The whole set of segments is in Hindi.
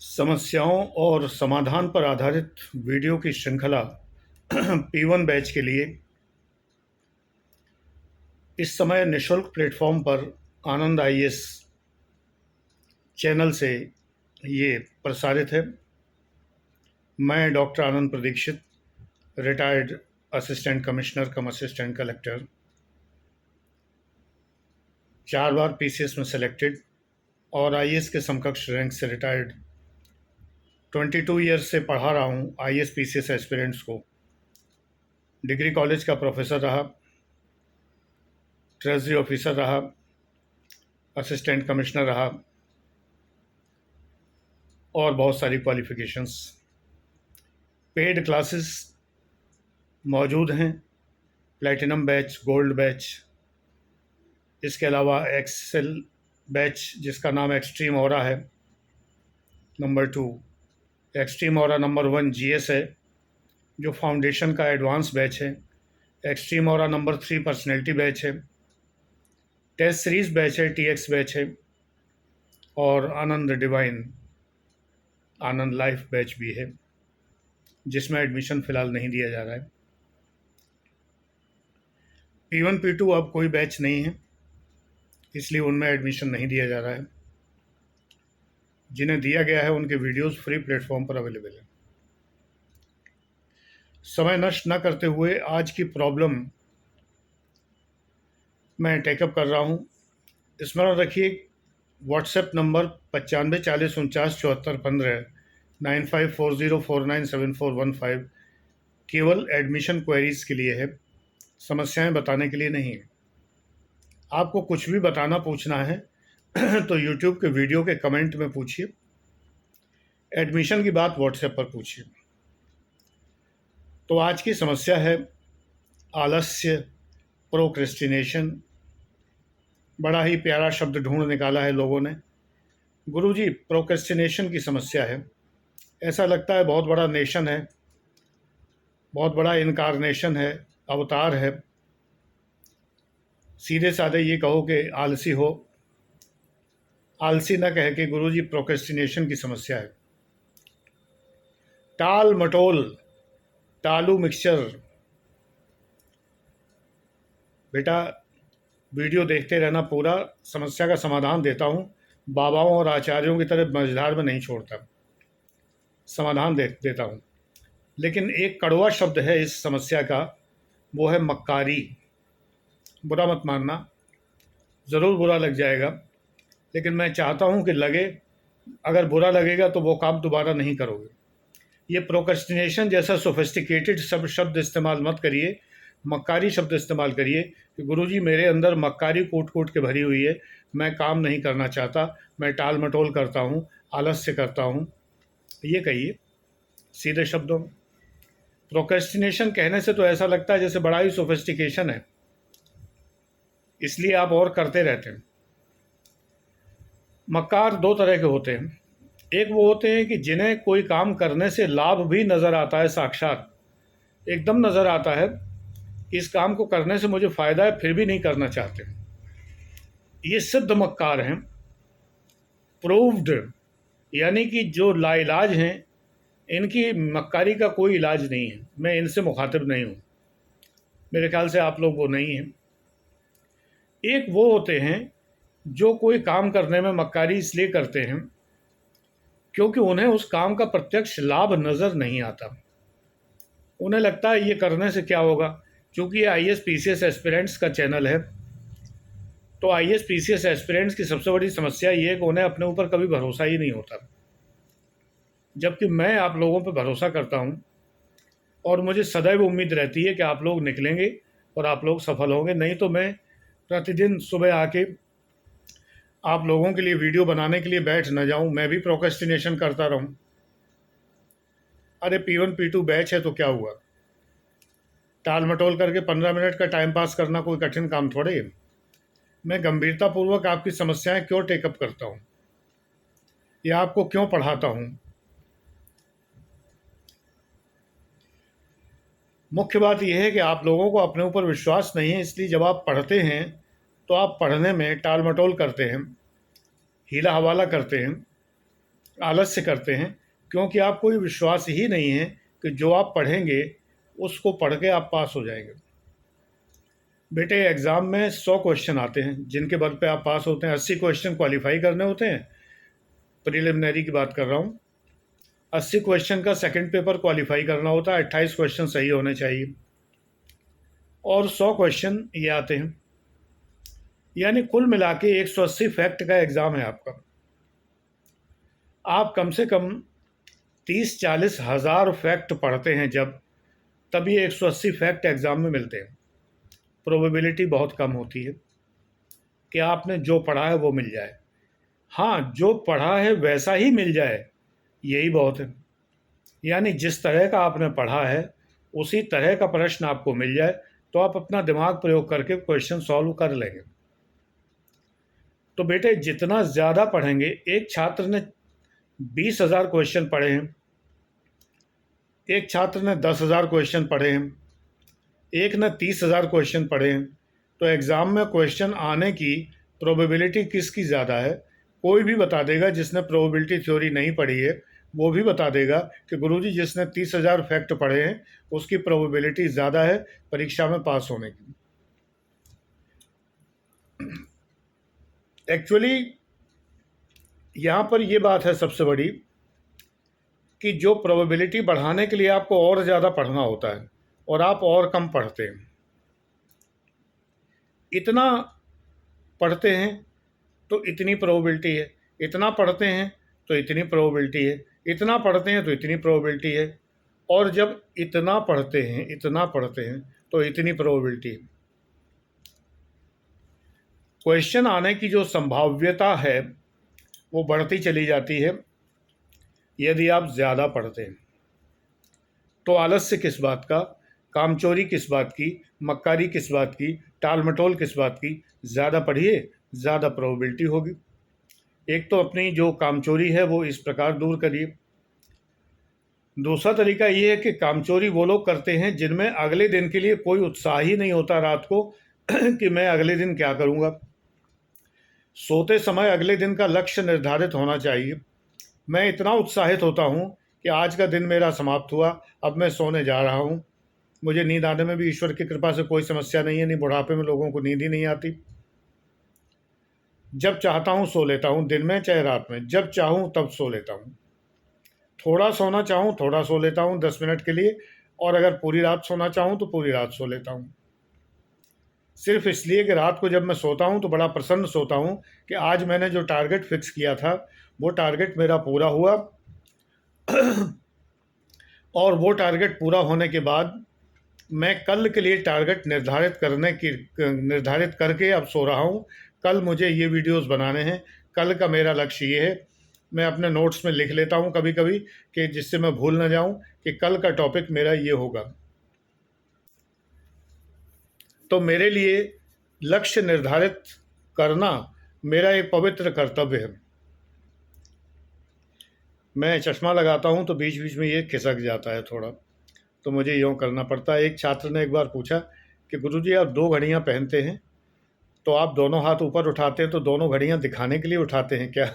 समस्याओं और समाधान पर आधारित वीडियो की श्रृंखला P1 बैच के लिए इस समय निःशुल्क प्लेटफॉर्म पर आनंद आईएएस चैनल से ये प्रसारित है। मैं डॉक्टर आनंद प्रदीक्षित, रिटायर्ड असिस्टेंट कमिश्नर कम असिस्टेंट कलेक्टर, 4 बार पीसीएस में सेलेक्टेड और आईएएस के समकक्ष रैंक से रिटायर्ड 22 ईयर्स से पढ़ा रहा हूँ आईएएस पीसीएस एस्पिरेंट्स को। डिग्री कॉलेज का प्रोफेसर रहा, ट्रेजरी ऑफिसर रहा, असिस्टेंट कमिश्नर रहा और बहुत सारी क्वालिफ़िकेशंस। पेड क्लासेस मौजूद हैं, प्लैटिनम बैच, गोल्ड बैच, इसके अलावा एक्सेल बैच जिसका नाम एक्सट्रीम ऑरा है, number 2 extreme aura, number 1 GS है जो फाउंडेशन का एडवांस बैच है। Extreme aura number 3 personality batch है। टेस्ट सीरीज़ बैच है, टीएक्स बैच है और आनंद डिवाइन, आनंद लाइफ बैच भी है जिसमें एडमिशन फ़िलहाल नहीं दिया जा रहा है। P1 P2 अब कोई बैच नहीं है, इसलिए उनमें एडमिशन नहीं दिया जा रहा है। जिन्हें दिया गया है उनके वीडियोस फ्री प्लेटफॉर्म पर अवेलेबल है। समय नष्ट न करते हुए आज की प्रॉब्लम मैं टेकअप कर रहा हूँ। स्मरण रखिए, व्हाट्सएप नंबर 9540497415 9540497415 केवल एडमिशन क्वेरीज़ के लिए है, समस्याएं बताने के लिए नहीं। आपको कुछ भी बताना पूछना है तो यूट्यूब के वीडियो के कमेंट में पूछिए। एडमिशन की बात व्हाट्सएप पर पूछिए। तो आज की समस्या है आलस्य, प्रोक्रेस्टिनेशन। बड़ा ही प्यारा शब्द ढूंढ निकाला है लोगों ने। गुरुजी, प्रोक्रेस्टिनेशन की समस्या है। ऐसा लगता है बहुत बड़ा नेशन है, बहुत बड़ा इनकारनेशन है, अवतार है। सीधे साधे ये कहो कि आलसी हो, आलसी न कह के गुरुजी प्रोक्रेस्टिनेशन की समस्या है। टाल मटोल, टालू मिक्सचर। बेटा, वीडियो देखते रहना, पूरा समस्या का समाधान देता हूँ। बाबाओं और आचार्यों की तरह मझधार में नहीं छोड़ता, समाधान देता हूँ। लेकिन एक कड़वा शब्द है इस समस्या का, वो है मक्कारी। बुरा मत मानना, ज़रूर बुरा लग जाएगा, लेकिन मैं चाहता हूँ कि लगे। अगर बुरा लगेगा तो वो काम दोबारा नहीं करोगे। ये प्रोक्रेस्टिनेशन जैसा सोफिस्टिकेटेड शब्द इस्तेमाल मत करिए, मक्कारी शब्द इस्तेमाल करिए कि गुरुजी मेरे अंदर मक्कारी कूट कूट के भरी हुई है, मैं काम नहीं करना चाहता, मैं टाल मटोल करता हूँ, आलस्य करता हूँ। ये कहिए सीधे शब्दों में। प्रोक्रेस्टिनेशन कहने से तो ऐसा लगता है जैसे बड़ा ही सोफिस्टिकेशन है, इसलिए आप और करते रहते हैं। मक्कार दो तरह के होते हैं। एक वो होते हैं कि जिन्हें कोई काम करने से लाभ भी नज़र आता है, साक्षात एकदम नज़र आता है, इस काम को करने से मुझे फ़ायदा है, फिर भी नहीं करना चाहते। ये सिद्ध मक्कार हैं, प्रूव्ड, यानी कि जो लाइलाज हैं, इनकी मक्कारी का कोई इलाज नहीं है। मैं इनसे मुखातिब नहीं हूँ, मेरे ख्याल से आप लोग वो नहीं हैं। एक वो होते हैं जो कोई काम करने में मक्कारी इसलिए करते हैं क्योंकि उन्हें उस काम का प्रत्यक्ष लाभ नज़र नहीं आता। उन्हें लगता है ये करने से क्या होगा। क्योंकि ये आईएएस पीसीएस एस्पिरेंट्स का चैनल है, तो आईएएस पीसीएस एस्पिरेंट्स की सबसे बड़ी समस्या ये है कि उन्हें अपने ऊपर कभी भरोसा ही नहीं होता। जबकि मैं आप लोगों पर भरोसा करता हूँ और मुझे सदैव उम्मीद रहती है कि आप लोग निकलेंगे और आप लोग सफल होंगे। नहीं तो मैं प्रतिदिन सुबह आके आप लोगों के लिए वीडियो बनाने के लिए बैठ न जाऊं, मैं भी प्रोक्रेस्टिनेशन करता रहूं। अरे P1 P2 बैच है तो क्या हुआ, टाल मटोल करके 15 मिनट का टाइम पास करना कोई कठिन काम थोड़े है। मैं गंभीरतापूर्वक आपकी समस्याएं क्यों टेकअप करता हूं या आपको क्यों पढ़ाता हूं। मुख्य बात यह है कि आप लोगों को अपने ऊपर विश्वास नहीं है, इसलिए जब आप पढ़ते हैं तो आप पढ़ने में टाल मटोल करते हैं, हीला हवाला करते हैं, आलस्य करते हैं, क्योंकि आपको ये विश्वास ही नहीं है कि जो आप पढ़ेंगे उसको पढ़ के आप पास हो जाएंगे। बेटे एग्ज़ाम में 100 क्वेश्चन आते हैं जिनके बल पे आप पास होते हैं। 80 क्वेश्चन क्वालिफाई करने होते हैं, प्रिलिमिनरी की बात कर रहा हूँ। 80 क्वेश्चन का सेकंड पेपर क्वालिफाई करना होता है, 28 क्वेश्चन सही होने चाहिए और 100 क्वेश्चन ये आते हैं, यानी कुल मिला के 180 फैक्ट का एग्ज़ाम है आपका। आप कम से कम 30-40 हज़ार फैक्ट पढ़ते हैं जब, तब ये 180 फैक्ट एग्ज़ाम में मिलते हैं। प्रोबेबिलिटी बहुत कम होती है कि आपने जो पढ़ा है वो मिल जाए। हाँ, जो पढ़ा है वैसा ही मिल जाए, यही बहुत है। यानी जिस तरह का आपने पढ़ा है उसी तरह का प्रश्न आपको मिल जाए तो आप अपना दिमाग प्रयोग करके क्वेश्चन सॉल्व कर लेंगे। तो बेटे जितना ज़्यादा पढ़ेंगे, एक छात्र ने 20,000 क्वेश्चन पढ़े हैं, एक छात्र ने 10,000 क्वेश्चन पढ़े हैं, एक ने 30,000 क्वेश्चन पढ़े हैं, तो एग्ज़ाम में क्वेश्चन आने की प्रोबेबिलिटी किसकी ज़्यादा है? कोई भी बता देगा जिसने प्रोबेबिलिटी थ्योरी नहीं पढ़ी है, वो भी बता देगा कि गुरुजी जिसने 30,000 फैक्ट पढ़े हैं उसकी प्रोबेबिलिटी ज़्यादा है परीक्षा में पास होने की। एक्चुअली यहाँ पर ये बात है सबसे बड़ी कि जो प्रोबेबिलिटी बढ़ाने के लिए आपको और ज़्यादा पढ़ना होता है और आप और कम पढ़ते हैं। इतना पढ़ते हैं तो इतनी प्रोबेबिलिटी है, इतना पढ़ते हैं तो इतनी प्रोबेबिलिटी है, इतना पढ़ते हैं तो इतनी प्रोबेबिलिटी है, और जब इतना पढ़ते हैं तो इतनी प्रोबेबिलिटी है। क्वेश्चन आने की जो संभाव्यता है वो बढ़ती चली जाती है यदि आप ज़्यादा पढ़ते हैं। तो आलस्य किस बात का, कामचोरी किस बात की, मक्कारी किस बात की, टाल मटोल किस बात की? ज़्यादा पढ़िए, ज़्यादा प्रोबेबिलिटी होगी। एक तो अपनी जो कामचोरी है वो इस प्रकार दूर करिए। दूसरा तरीका ये है कि कामचोरी वो लोग करते हैं जिनमें अगले दिन के लिए कोई उत्साह ही नहीं होता रात को कि मैं अगले दिन क्या करूँगा। सोते समय अगले दिन का लक्ष्य निर्धारित होना चाहिए। मैं इतना उत्साहित होता हूँ कि आज का दिन मेरा समाप्त हुआ, अब मैं सोने जा रहा हूँ। मुझे नींद आने में भी ईश्वर की कृपा से कोई समस्या नहीं है, नहीं बुढ़ापे में लोगों को नींद ही नहीं आती। जब चाहता हूँ सो लेता हूँ, दिन में चाहे रात में, जब चाहूँ तब सो लेता हूँ। थोड़ा सोना चाहूँ थोड़ा सो लेता हूँ 10 मिनट के लिए, और अगर पूरी रात सोना चाहूँ तो पूरी रात सो लेता हूँ। सिर्फ इसलिए कि रात को जब मैं सोता हूँ तो बड़ा प्रसन्न सोता हूँ कि आज मैंने जो टारगेट फिक्स किया था वो टारगेट मेरा पूरा हुआ और वो टारगेट पूरा होने के बाद मैं कल के लिए टारगेट निर्धारित करके अब सो रहा हूँ। कल मुझे ये वीडियोस बनाने हैं, कल का मेरा लक्ष्य ये है। मैं अपने नोट्स में लिख लेता हूँ कभी कभी कि जिससे मैं भूल ना जाऊँ कि कल का टॉपिक मेरा ये होगा। तो मेरे लिए लक्ष्य निर्धारित करना मेरा एक पवित्र कर्तव्य है। मैं चश्मा लगाता हूँ तो बीच बीच में ये खिसक जाता है थोड़ा, तो मुझे यूँ करना पड़ता है। एक छात्र ने एक बार पूछा कि गुरुजी आप 2 घड़ियाँ पहनते हैं तो आप दोनों हाथ ऊपर उठाते हैं तो दोनों घड़ियाँ दिखाने के लिए उठाते हैं क्या?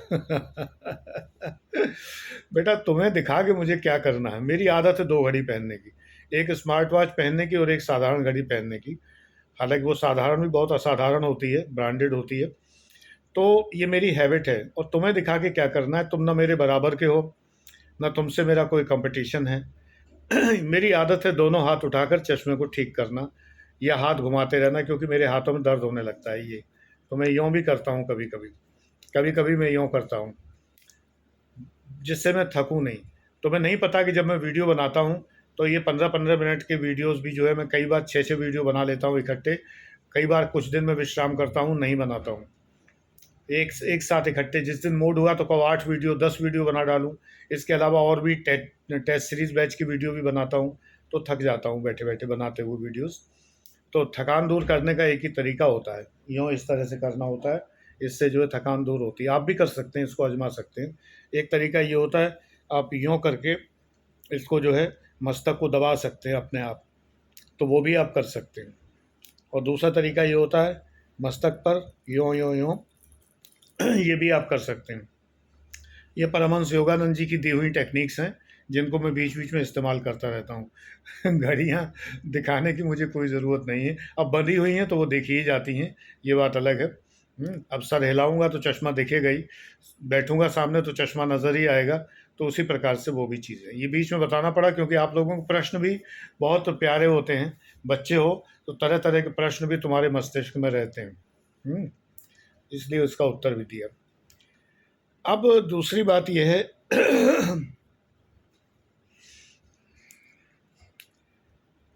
बेटा तुम्हें दिखा के मुझे क्या करना है? मेरी आदत है 2 घड़ी पहनने की, एक स्मार्ट वॉच पहनने की और एक साधारण घड़ी पहनने की। हालांकि वो साधारण भी बहुत असाधारण होती है, ब्रांडेड होती है। तो ये मेरी हैबिट है, और तुम्हें दिखा के क्या करना है? तुम ना मेरे बराबर के हो, ना तुमसे मेरा कोई कंपटीशन है। मेरी आदत है दोनों हाथ उठाकर चश्मे को ठीक करना या हाथ घुमाते रहना, क्योंकि मेरे हाथों में दर्द होने लगता है ये। तो मैं यूँ भी करता हूँ कभी कभी, कभी कभी मैं यूँ करता हूँ जिससे मैं थकूँ नहीं। तुम्हें नहीं पता कि जब मैं वीडियो बनाता हूँ तो ये 15-15 मिनट के वीडियोस भी जो है मैं कई बार 6-6 वीडियो बना लेता हूँ इकट्ठे। कई बार कुछ दिन मैं विश्राम करता हूँ, नहीं बनाता हूँ एक साथ इकट्ठे। जिस दिन मूड हुआ तो कब 8 वीडियो 10 वीडियो बना डालूँ। इसके अलावा और भी टेस्ट सीरीज़ बैच की वीडियो भी बनाता हूँ, तो थक जाता हूँ बैठे बैठे बनाते हुए वीडियोस। तो थकान दूर करने का एक ही तरीका होता है, यूँ इस तरह से करना होता है, इससे जो है थकान दूर होती है। आप भी कर सकते हैं, इसको आजमा सकते हैं। एक तरीका ये होता है, आप यूँ करके इसको जो है मस्तक को दबा सकते हैं अपने आप, तो वो भी आप कर सकते हैं। और दूसरा तरीका ये होता है मस्तक पर यूँ यूँ यूँ ये भी आप कर सकते हैं। ये परमहंस योगानंद जी की दी हुई टेक्निक्स हैं, जिनको मैं बीच बीच में इस्तेमाल करता रहता हूँ। घड़ियाँ दिखाने की मुझे कोई ज़रूरत नहीं है, अब बंधी हुई हैं तो वो देखी ही जाती हैं, ये बात अलग है। अब सर हिलाऊंगा तो चश्मा दिखेगा ही, बैठूंगा सामने तो चश्मा नज़र ही आएगा। तो उसी प्रकार से वो भी चीज़ है, ये बीच में बताना पड़ा क्योंकि आप लोगों के प्रश्न भी बहुत प्यारे होते हैं। बच्चे हो तो तरह तरह के प्रश्न भी तुम्हारे मस्तिष्क में रहते हैं, इसलिए उसका उत्तर भी दिया। अब दूसरी बात यह है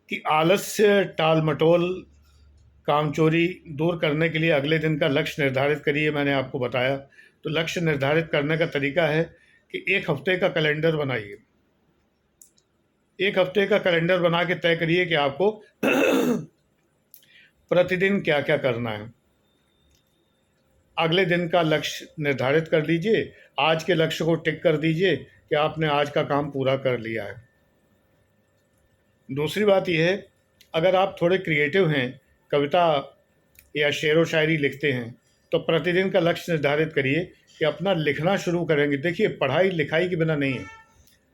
कि आलस्य, टाल मटोल, कामचोरी दूर करने के लिए अगले दिन का लक्ष्य निर्धारित करिए। मैंने आपको बताया, तो लक्ष्य निर्धारित करने का तरीका है कि एक हफ्ते का कैलेंडर बनाइए। एक हफ्ते का कैलेंडर बना के तय करिए कि आपको प्रतिदिन क्या क्या करना है। अगले दिन का लक्ष्य निर्धारित कर लीजिए, आज के लक्ष्य को टिक कर दीजिए कि आपने आज का काम पूरा कर लिया है। दूसरी बात यह है, अगर आप थोड़े क्रिएटिव हैं, कविता या शेर व शायरी लिखते हैं, तो प्रतिदिन का लक्ष्य निर्धारित करिए कि अपना लिखना शुरू करेंगे। देखिए, पढ़ाई लिखाई के बिना नहीं है।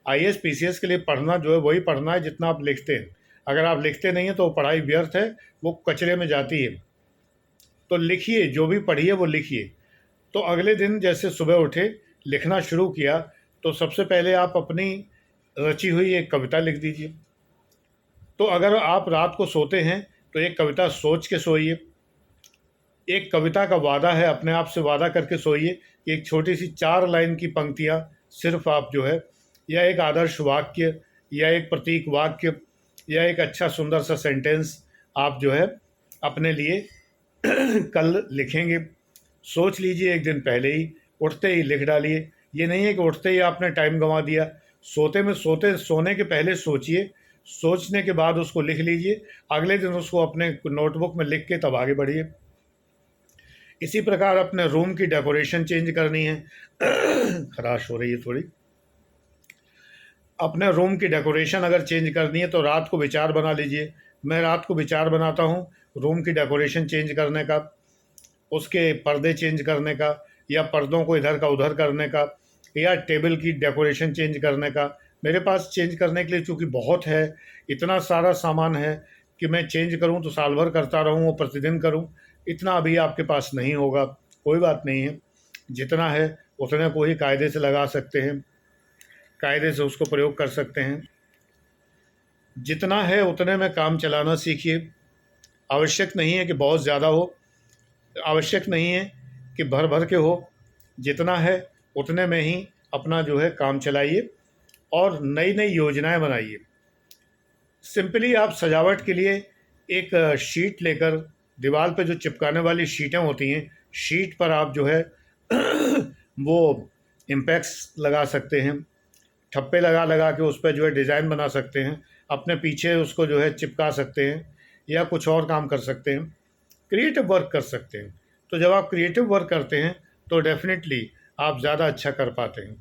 आईएएस पीसीएस के लिए पढ़ना जो है वही पढ़ना है जितना आप लिखते हैं। अगर आप लिखते नहीं हैं तो पढ़ाई व्यर्थ है, वो कचरे में जाती है। तो लिखिए, जो भी पढ़िए वो लिखिए। तो अगले दिन जैसे सुबह उठे, लिखना शुरू किया, तो सबसे पहले आप अपनी रची हुई एक कविता लिख दीजिए। तो अगर आप रात को सोते हैं तो एक कविता सोच के सोइए। एक कविता का वादा है, अपने आप से वादा करके सोइए कि एक छोटी सी 4 लाइन की पंक्तियाँ सिर्फ आप जो है, या एक आदर्श वाक्य, या एक प्रतीक वाक्य, या एक अच्छा सुंदर सा सेंटेंस आप जो है अपने लिए कल लिखेंगे। सोच लीजिए, एक दिन पहले ही उठते ही लिख डालिए। ये नहीं है कि उठते ही आपने टाइम गंवा दिया। सोने के पहले सोचिए, सोचने के बाद उसको लिख लीजिए, अगले दिन उसको अपने नोटबुक में लिख के तब आगे बढ़िए। इसी प्रकार अपने रूम की डेकोरेशन चेंज करनी है। खराश हो रही है थोड़ी। अपने रूम की डेकोरेशन अगर चेंज करनी है तो रात को विचार बना लीजिए। मैं रात को विचार बनाता हूँ रूम की डेकोरेशन चेंज करने का, उसके पर्दे चेंज करने का, या पर्दों को इधर का उधर करने का, या टेबल की डेकोरेशन चेंज करने का। मेरे पास चेंज करने के लिए चूँकि बहुत है, इतना सारा सामान है कि मैं चेंज करूँ तो साल भर करता रहूँ, वो प्रतिदिन करूँ, इतना अभी आपके पास नहीं होगा। कोई बात नहीं है, जितना है उतने को ही कायदे से लगा सकते हैं, कायदे से उसको प्रयोग कर सकते हैं। जितना है उतने में काम चलाना सीखिए। आवश्यक नहीं है कि बहुत ज़्यादा हो, आवश्यक नहीं है कि भर भर के हो। जितना है उतने में ही अपना जो है काम चलाइए और नई नई योजनाएं बनाइए। सिंपली आप सजावट के लिए एक शीट लेकर, दीवार पे जो चिपकाने वाली शीटें होती हैं, शीट पर आप जो है वो इम्पैक्ट्स लगा सकते हैं, ठप्पे लगा लगा के उस पर जो है डिज़ाइन बना सकते हैं, अपने पीछे उसको जो है चिपका सकते हैं, या कुछ और काम कर सकते हैं, क्रिएटिव वर्क कर सकते हैं। तो जब आप क्रिएटिव वर्क करते हैं तो डेफिनेटली आप ज़्यादा अच्छा कर पाते हैं।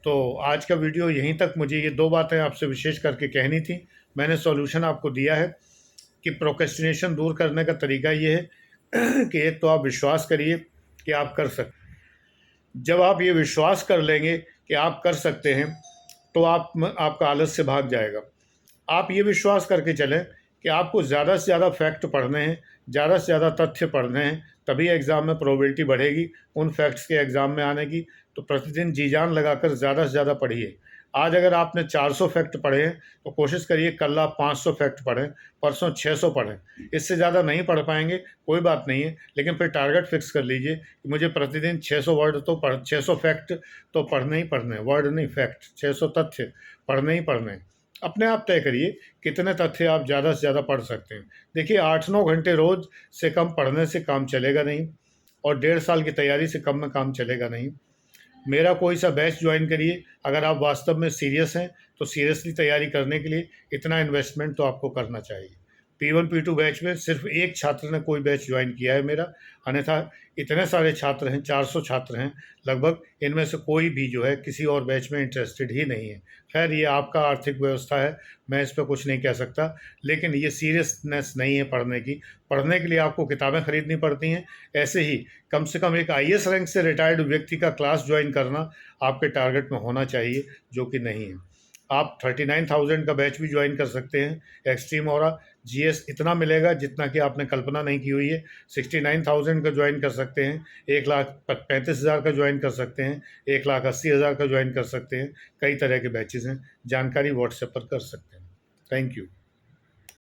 तो आज का वीडियो यहीं तक। मुझे ये 2 बातें आपसे विशेष करके कहनी थी। मैंने सॉल्यूशन आपको दिया है कि प्रोक्रेस्टिनेशन दूर करने का तरीका ये है कि एक तो आप विश्वास करिए कि आप कर सकते। जब आप ये विश्वास कर लेंगे कि आप कर सकते हैं तो आपका आलस्य भाग जाएगा। आप ये विश्वास करके चलें कि आपको ज़्यादा से ज़्यादा फैक्ट पढ़ने हैं, ज़्यादा से ज़्यादा तथ्य पढ़ने हैं, तभी एग्ज़ाम में प्रोबेबिलिटी बढ़ेगी उन फैक्ट्स के एग्ज़ाम में आने की। तो प्रतिदिन जी जान लगाकर ज़्यादा से ज़्यादा पढ़िए। आज अगर आपने 400 फैक्ट पढ़े हैं तो कोशिश करिए कल आप 500 फैक्ट पढ़ें, परसों 600 पढ़ें। इससे ज़्यादा नहीं पढ़ पाएंगे कोई बात नहीं है, लेकिन फिर टारगेट फिक्स कर लीजिए कि मुझे प्रतिदिन 600 वर्ड तो 600 फैक्ट तो पढ़ने ही पढ़ने, वर्ड नहीं फैक्ट, 600 तथ्य पढ़ने ही पढ़ने। अपने आप तय करिए कितने तथ्य आप ज़्यादा से ज़्यादा पढ़ सकते हैं। देखिए, 8-9 घंटे रोज़ से कम पढ़ने से काम चलेगा नहीं, और 1.5 साल की तैयारी से कम में काम चलेगा नहीं। मेरा कोई सा बैच ज्वाइन करिए। अगर आप वास्तव में सीरियस हैं तो सीरियसली तैयारी करने के लिए इतना इन्वेस्टमेंट तो आपको करना चाहिए। P1 P2 बैच में सिर्फ एक छात्र ने कोई बैच ज्वाइन किया है मेरा, अन्यथा इतने सारे छात्र हैं, 400 छात्र हैं लगभग, इनमें से कोई भी जो है किसी और बैच में इंटरेस्टेड ही नहीं है। खैर ये आपका आर्थिक व्यवस्था है, मैं इस पर कुछ नहीं कह सकता, लेकिन ये सीरियसनेस नहीं है पढ़ने की। पढ़ने के लिए आपको किताबें खरीदनी पड़ती हैं। ऐसे ही कम से कम एक IAS रैंक से रिटायर्ड व्यक्ति का क्लास ज्वाइन करना आपके टारगेट में होना चाहिए, जो कि नहीं है। आप 39,000 का बैच भी ज्वाइन कर सकते हैं। एक्सट्रीम ऑरा GS इतना मिलेगा जितना कि आपने कल्पना नहीं की हुई है। 69,000 का ज्वाइन कर सकते हैं, 1,35,000 का ज्वाइन कर सकते हैं, 1,80,000 का ज्वाइन कर सकते हैं। कई तरह के बैचेज़ हैं, जानकारी व्हाट्सएप पर कर सकते हैं। Thank you.